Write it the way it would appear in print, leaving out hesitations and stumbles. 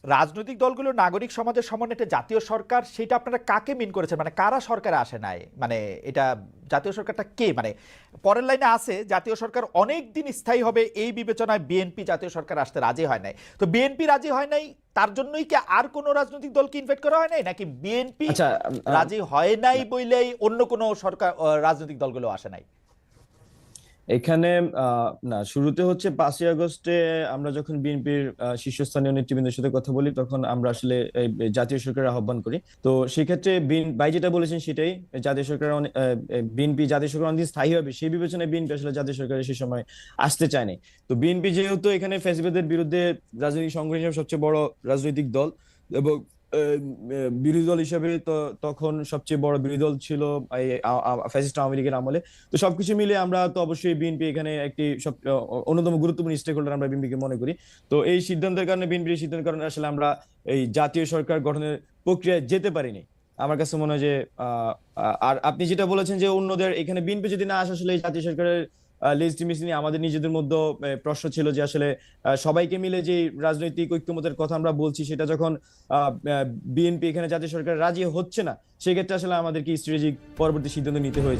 রাজনৈতিক দলগুলো নাগরিক সমাজের সমন্বয়ে একটা জাতীয় সরকার, সেটা আপনারা কাকে মিন করেছেন? মানে কারা সরকারে আসে নাই? মানে এটা জাতীয় সরকারটা কে? মানে পরের লাইনে আছে জাতীয় সরকার অনেক দিন স্থায়ী হবে এই বিবেচনায় বিএনপি জাতীয় সরকার আসতে রাজি হয় নাই। তো বিএনপি রাজি হয় নাই, তার জন্যই কি আর কোনো রাজনৈতিক দলকে ইনভাইট করা হয় নাই, নাকি বিএনপি আচ্ছা। রাজি হয় নাই বইলেই অন্য কোনো সরকার রাজনৈতিক দলগুলো আসে নাই? এখানে না, শুরুতে হচ্ছে 5ই আগস্টে আমরা যখন বিএনপির শীর্ষস্থানীয় নেতৃবৃন্দের সাথে কথা বলি, তখন আমরা আসলে এই জাতীয় সরকারের আহ্বান করি। তো সেক্ষেত্রে ভাই যেটা বলেছেন সেটাই, জাতীয় সরকার বিএনপি জাতীয় সরকার অনেকদিন স্থায়ী হবে সেই বিবেচনায় বিএনপি আসলে জাতীয় সরকারের সে সময় আসতে চায়নি। তো বিএনপি যেহেতু এখানে ফ্যাসিবাদের বিরুদ্ধে রাজনৈতিক সংগঠন হিসেবে সবচেয়ে বড় রাজনৈতিক দল, এবং বিরোধী দল হিসেবে তো তখন সবচেয়ে বড় বিরোধী দল ছিল এই ফ্যাসিস্ট আওয়ামী লীগের আমলে। তো সবকিছু মিলে আমরা তো অবশ্যই বিএনপি এখানে একটি সব অন্যতম গুরুত্বপূর্ণ স্টেক হোল্ডার আমরা বিএনপিকে মনে করি। তো এই সিদ্ধান্তের কারণে, বিএনপির সিদ্ধান্তের কারণে আসলে আমরা এই জাতীয় সরকার গঠনের প্রক্রিয়ায় যেতে পারিনি। আমার কাছে মনে হয় যে আর আপনি যেটা বলেছেন যে অন্যদের এখানে বিএনপি যদি না আসে, আসলে এই জাতীয় সরকারের লেজিটিমেসি নিয়ে আমাদের নিজেদের মধ্যে প্রশ্ন ছিল যে আসলে সবাইকে মিলে যে রাজনৈতিক ঐক্যমতের কথা আমরা বলছি, সেটা যখন বিএনপি এখানে জাতীয় সরকার রাজি হচ্ছে না, সেক্ষেত্রে আসলে আমাদেরকে স্ট্র্যাটেজিক পরবর্তী সিদ্ধান্ত নিতে হয়েছে।